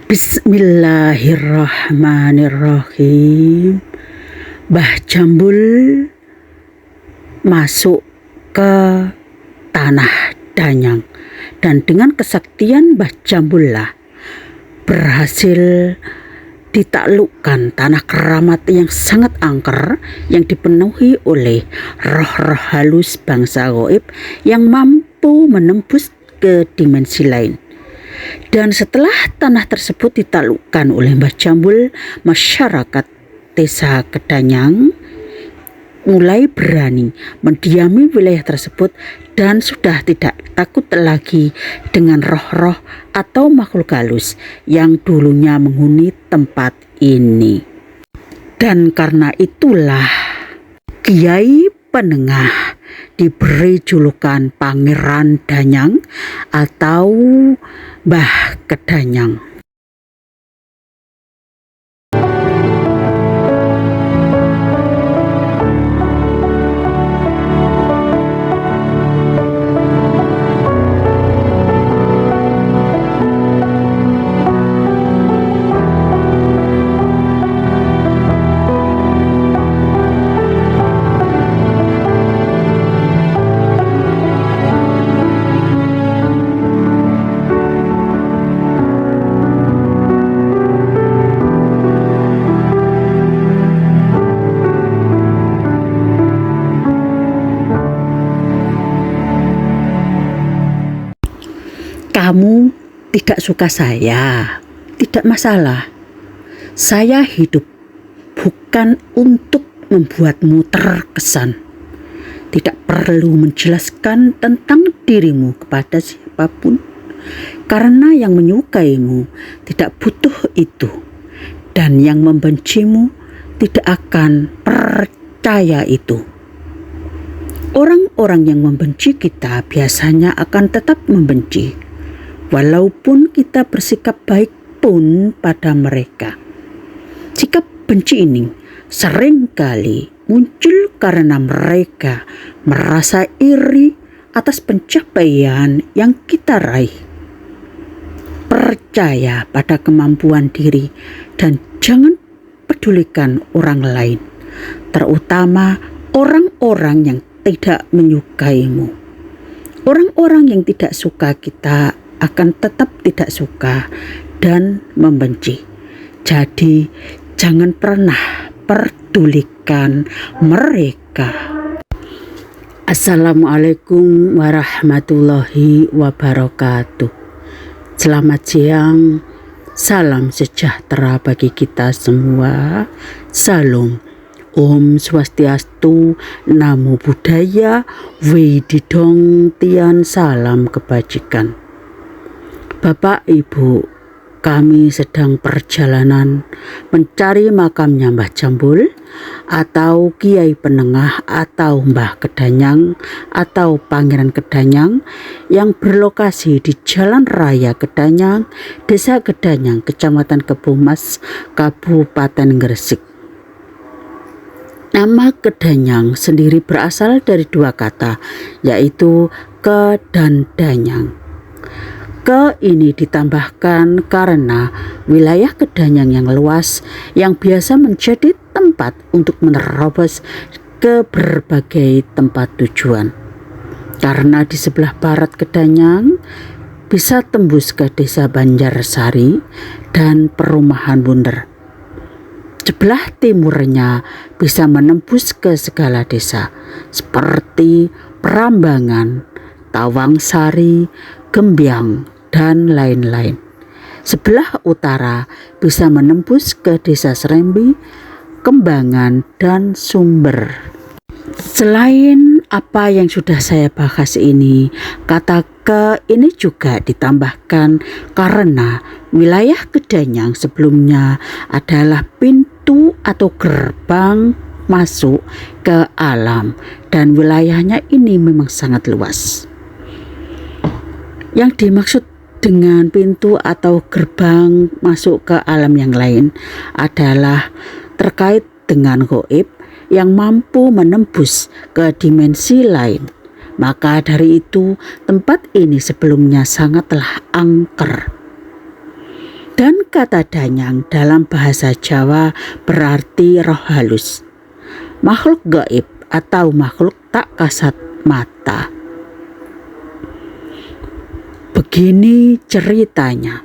Bismillahirrahmanirrahim. Mbah Jambul masuk ke tanah Danyang, dan dengan kesaktian Mbah Jambul lah berhasil ditaklukkan tanah keramat yang sangat angker yang dipenuhi oleh roh-roh halus bangsa gaib yang mampu menembus ke dimensi lain. Dan setelah tanah tersebut ditaklukkan oleh Mbah Jambul, masyarakat desa Kedanyang mulai berani mendiami wilayah tersebut dan sudah tidak takut lagi dengan roh-roh atau makhluk halus yang dulunya menghuni tempat ini. Dan karena itulah Kiai Penengah diberi julukan Pangeran Danyang atau Mbah Kedanyang. Kamu tidak suka saya, tidak masalah. Saya hidup bukan untuk membuatmu terkesan. Tidak perlu menjelaskan tentang dirimu kepada siapapun, karena yang menyukaimu tidak butuh itu, dan yang membencimu tidak akan percaya itu. Orang-orang yang membenci kita biasanya akan tetap membenci, walaupun kita bersikap baik pun pada mereka. Sikap benci ini seringkali muncul karena mereka merasa iri atas pencapaian yang kita raih. Percaya pada kemampuan diri dan jangan pedulikan orang lain, terutama orang-orang yang tidak menyukaimu. Orang-orang yang tidak suka kita akan tetap tidak suka dan membenci. Jadi jangan pernah pedulikan mereka. Assalamualaikum warahmatullahi wabarakatuh. Selamat siang, salam sejahtera bagi kita semua. Salam, Om Swastiastu, Namo Buddhaya, Wididong Tian, salam kebajikan. Bapak Ibu, kami sedang perjalanan mencari makamnya Mbah Jambul atau Kiai Penengah atau Mbah Kedanyang atau Pangeran Kedanyang yang berlokasi di Jalan Raya Kedanyang, Desa Kedanyang, Kecamatan Kebomas, Kabupaten Gresik. Nama Kedanyang sendiri berasal dari dua kata, yaitu ke dan danyang. Ke ini ditambahkan karena wilayah Kedanyang yang luas yang biasa menjadi tempat untuk menerobos ke berbagai tempat tujuan. Karena di sebelah barat Kedanyang bisa tembus ke desa Banjarsari dan perumahan Bunder. Sebelah timurnya bisa menembus ke segala desa seperti Prambangan, Tawangsari, Gembyang, dan lain-lain. Sebelah utara bisa menembus ke desa Serembi, Kembangan, dan Sumber. Selain apa yang sudah saya bahas ini, kata ke ini juga ditambahkan karena wilayah Kedanyang sebelumnya adalah pintu atau gerbang masuk ke alam, dan wilayahnya ini memang sangat luas. Yang dimaksud dengan pintu atau gerbang masuk ke alam yang lain adalah terkait dengan gaib yang mampu menembus ke dimensi lain. Maka dari itu tempat ini sebelumnya sangatlah angker. Dan kata danyang dalam bahasa Jawa berarti roh halus, makhluk gaib atau makhluk tak kasat mata. Begini ceritanya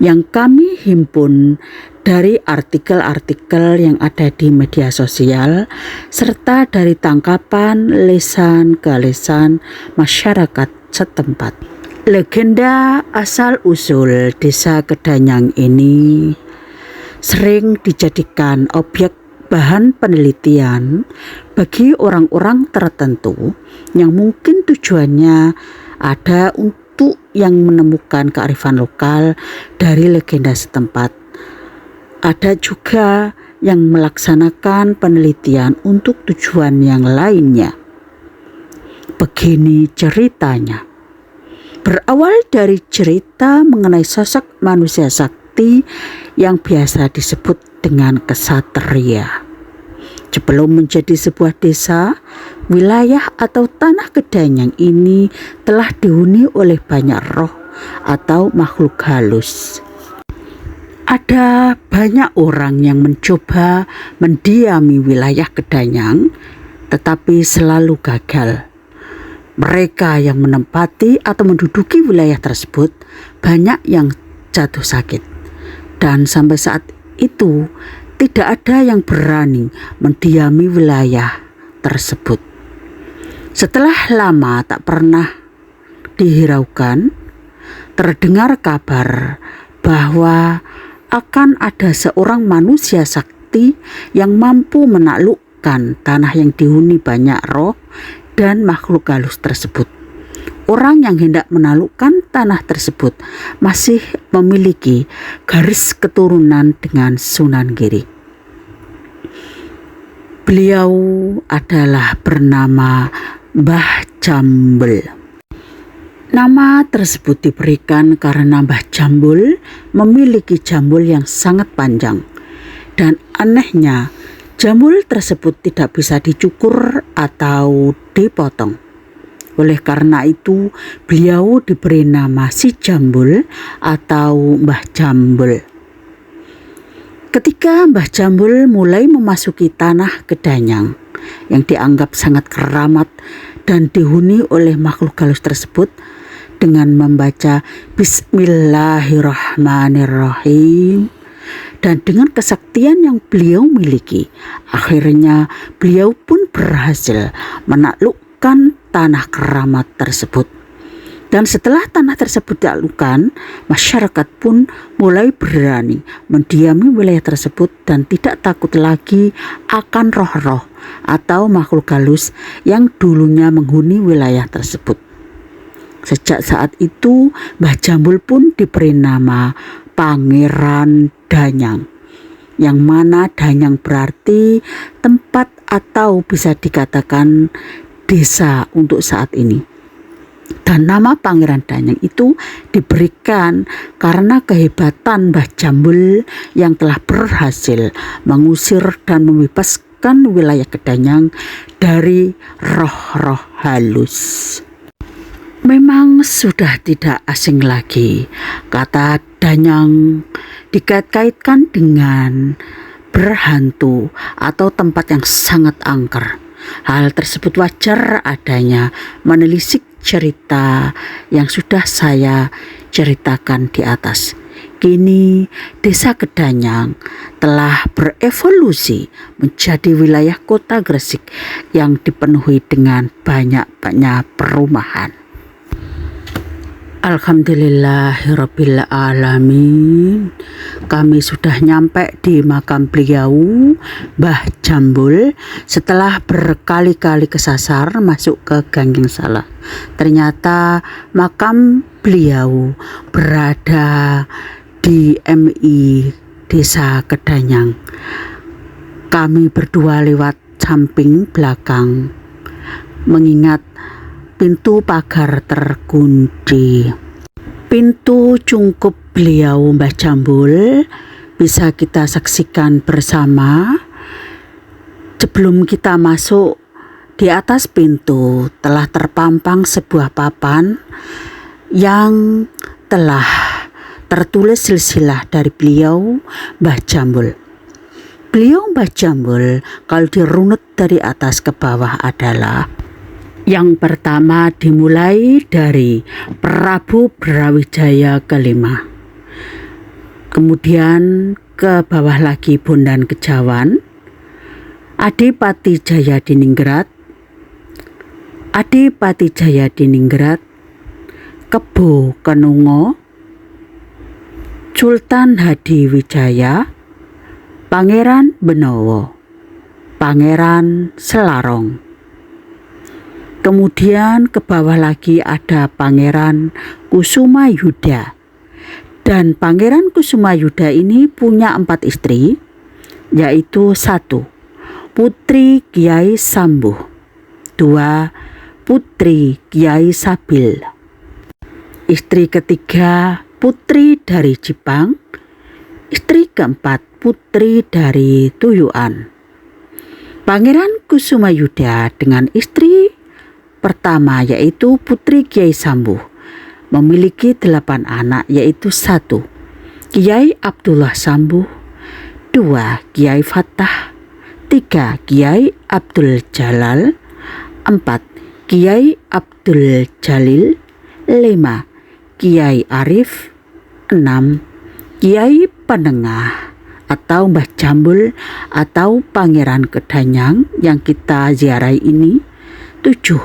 yang kami himpun dari artikel-artikel yang ada di media sosial serta dari tangkapan lesan ke lesan masyarakat setempat. Legenda asal-usul Desa Kedanyang ini sering dijadikan objek bahan penelitian bagi orang-orang tertentu yang mungkin tujuannya ada untuk yang menemukan kearifan lokal dari legenda setempat. Ada juga yang melaksanakan penelitian untuk tujuan yang lainnya. Begini ceritanya. Berawal dari cerita mengenai sosok manusia sakti yang biasa disebut dengan kesatria. Sebelum menjadi sebuah desa, wilayah atau tanah Kedanyang ini telah dihuni oleh banyak roh atau makhluk halus. Ada banyak orang yang mencoba mendiami wilayah Kedanyang, tetapi selalu gagal. Mereka yang menempati atau menduduki wilayah tersebut banyak yang jatuh sakit. Dan sampai saat itu tidak ada yang berani mendiami wilayah tersebut. Setelah lama tak pernah dihiraukan, terdengar kabar bahwa akan ada seorang manusia sakti yang mampu menaklukkan tanah yang dihuni banyak roh dan makhluk halus tersebut. Orang yang hendak menaklukkan tanah tersebut masih memiliki garis keturunan dengan Sunan Giri. Beliau adalah bernama Mbah Jambul. Nama tersebut diberikan karena Mbah Jambul memiliki jambul yang sangat panjang. Dan anehnya, jambul tersebut tidak bisa dicukur atau dipotong. Oleh karena itu, beliau diberi nama Si Jambul atau Mbah Jambul. Ketika Mbah Jambul mulai memasuki tanah Kedanyang yang dianggap sangat keramat dan dihuni oleh makhluk halus tersebut, dengan membaca Bismillahirrahmanirrahim dan dengan kesaktian yang beliau miliki, akhirnya beliau pun berhasil menaklukkan tanah keramat tersebut. Dan setelah tanah tersebut ditaklukkan, masyarakat pun mulai berani mendiami wilayah tersebut dan tidak takut lagi akan roh-roh atau makhluk halus yang dulunya menghuni wilayah tersebut. Sejak saat itu, Mbah Jambul pun diberi nama Pangeran Danyang, yang mana Danyang berarti tempat atau bisa dikatakan desa untuk saat ini. Dan nama Pangeran Danyang itu diberikan karena kehebatan Mbah Jambul yang telah berhasil mengusir dan membebaskan wilayah Kedanyang dari roh-roh halus. Memang sudah tidak asing lagi kata Danyang dikait-kaitkan dengan berhantu atau tempat yang sangat angker. Hal tersebut wajar adanya menelisik cerita yang sudah saya ceritakan di atas. Kini Desa Kedanyang telah berevolusi menjadi wilayah kota Gresik yang dipenuhi dengan banyak-banyak perumahan. Alhamdulillahirabbil alamin. Kami sudah nyampe di makam beliau Mbah Jambul setelah berkali-kali kesasar masuk ke Ganggeng Saleh. Ternyata makam beliau berada di MI Desa Kedanyang. Kami berdua lewat samping belakang mengingat pintu pagar terkunci. Pintu cungkup beliau Mbah Jambul bisa kita saksikan bersama. Sebelum kita masuk, di atas pintu telah terpampang sebuah papan yang telah tertulis silsilah dari beliau Mbah Jambul. Beliau Mbah Jambul kalau dirunut dari atas ke bawah adalah yang pertama dimulai dari Prabu Brawijaya kelima. Kemudian ke bawah lagi Bondan Kejawan, Adipati Jayadiningrat, Adipati Jayadiningrat, Kebo Kenungo, Sultan Hadiwijaya, Pangeran Benowo, Pangeran Selarong. Kemudian ke bawah lagi ada Pangeran Kusumayuda. Dan Pangeran Kusumayuda ini punya 4 istri, yaitu 1. Putri Kiai Sambuh, 2. Putri Kiai Sabil, istri ketiga putri dari Jipang, istri keempat putri dari Tuyuan. Pangeran Kusumayuda dengan istri pertama yaitu Putri Kiai Sambuh memiliki 8 anak, yaitu 1. Kiai Abdullah Sambuh, 2. Kiai Fatah, 3. Kiai Abdul Jalal, 4. Kiai Abdul Jalil, 5. Kiai Arif, 6. Kiai Penengah atau Mbah Jambul atau Pangeran Kedanyang yang kita ziarahi ini, 7.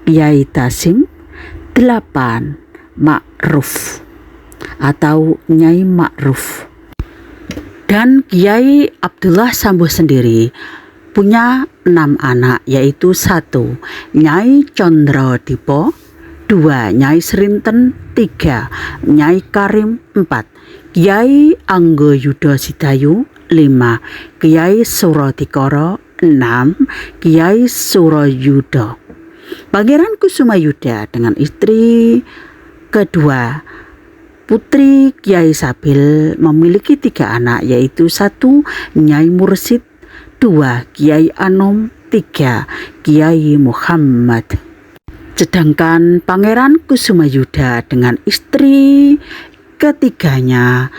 Kiai Tasim, 8. Ma'ruf atau Nyai Ma'ruf. Dan Kiai Abdullah Sambuh sendiri punya 6 anak, yaitu 1. Nyai Condro Dipo, 2. Nyai Serinten, 3. Nyai Karim, 4. Kiai Anggo Yudo Sidayu, 5. Kiai Surodikoro, 6. Kiai Suroyudo. Pangeran Kusumayuda dengan istri kedua Putri Kiai Sabil memiliki 3 anak, yaitu 1. Nyai Mursid, 2. Kiai Anom, 3. Kiai Muhammad. Sedangkan Pangeran Kusumayuda dengan istri ketiganya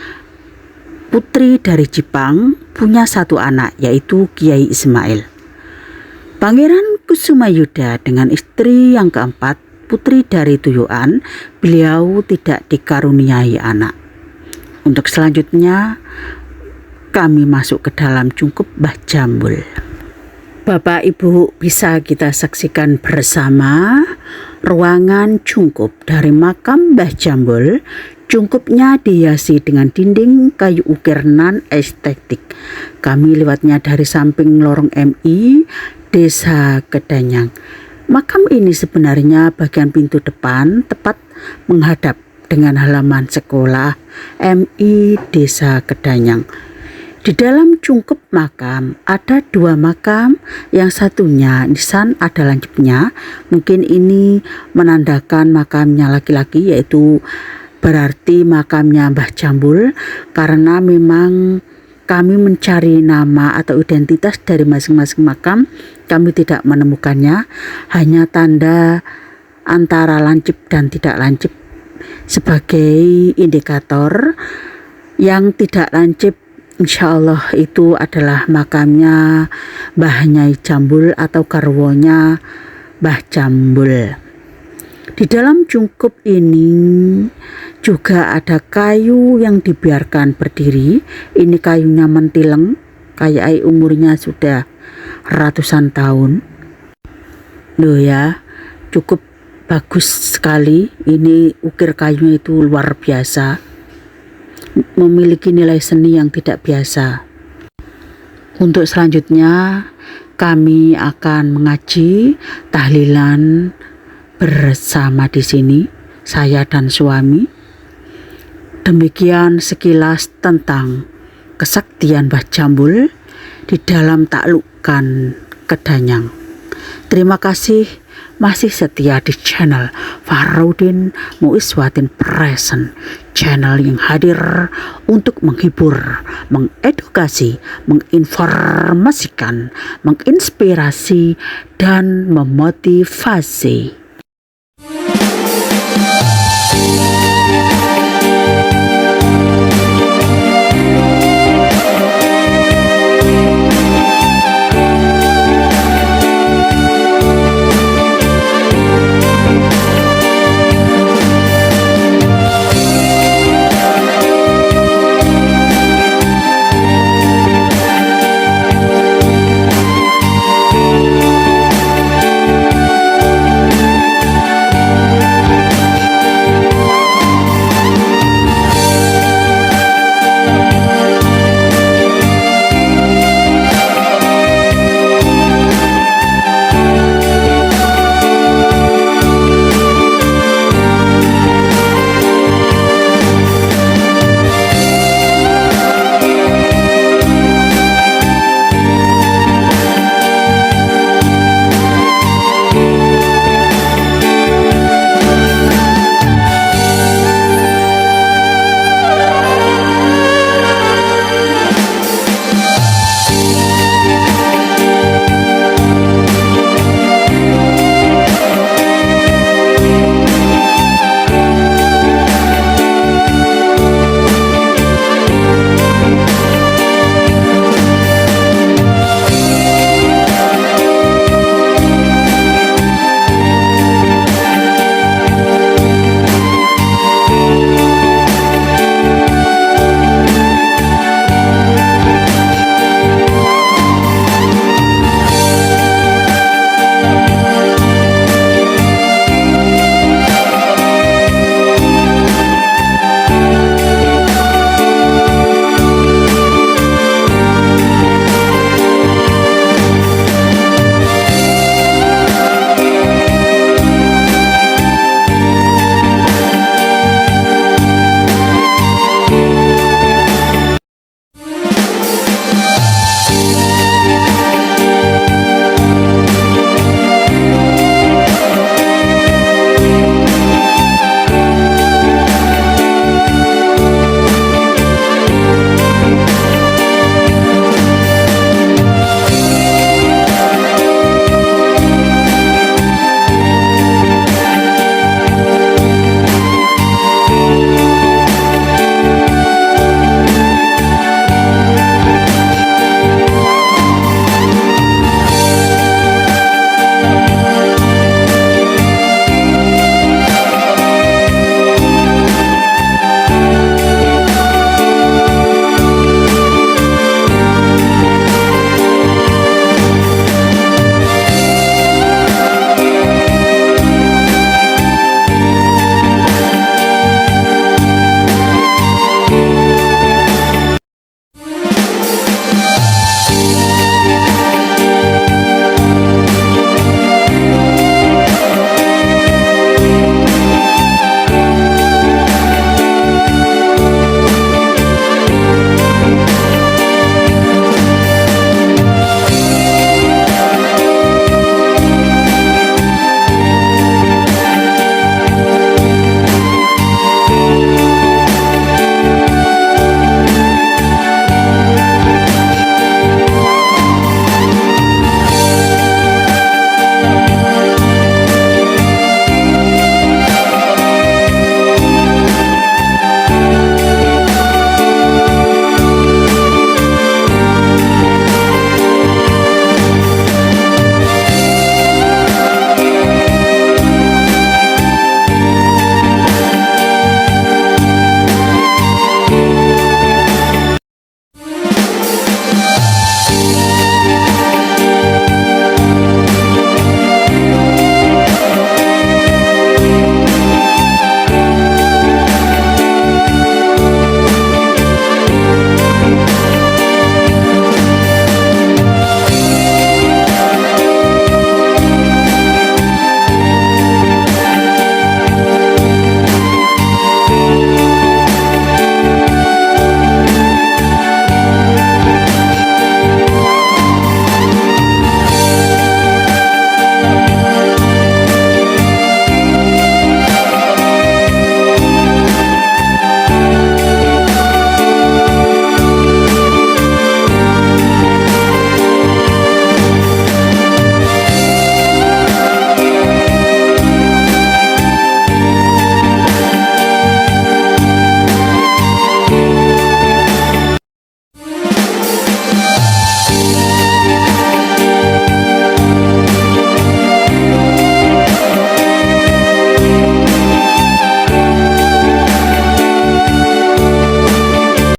putri dari Jipang punya 1 anak, yaitu Kiai Ismail. Pangeran Kusumayuda dengan istri yang keempat putri dari Tuyuan, beliau tidak dikaruniai anak. Untuk selanjutnya kami masuk ke dalam Cungkup Mbah Jambul. Bapak Ibu bisa kita saksikan bersama ruangan Cungkup dari makam Mbah Jambul. Cungkupnya dihiasi dengan dinding kayu ukir non estetik. Kami lewatnya dari samping lorong MI Desa Kedanyang. Makam ini sebenarnya bagian pintu depan tepat menghadap dengan halaman sekolah MI Desa Kedanyang. Di dalam Cungkup makam ada 2 makam, yang satunya nisan ada lancipnya. Mungkin ini menandakan makamnya laki-laki, yaitu berarti makamnya Mbah Jambul, karena memang kami mencari nama atau identitas dari masing-masing makam, kami tidak menemukannya, hanya tanda antara lancip dan tidak lancip sebagai indikator. Yang tidak lancip insya Allah itu adalah makamnya Mbah Nyai Jambul atau garwonya Mbah Jambul. Di dalam Cungkup ini juga ada kayu yang dibiarkan berdiri. Ini kayunya mentileng, kayak umurnya sudah ratusan tahun. Loh ya, cukup bagus sekali. Ini ukir kayunya itu luar biasa, memiliki nilai seni yang tidak biasa. Untuk selanjutnya kami akan mengaji tahlilan bersama di sini, saya dan suami. Demikian sekilas tentang kesaktian Mbah Jambul di dalam taklukan Kedanyang. Terima kasih masih setia di channel Farauddin Muiswatin Present, channel yang hadir untuk menghibur, mengedukasi, menginformasikan, menginspirasi, dan memotivasi.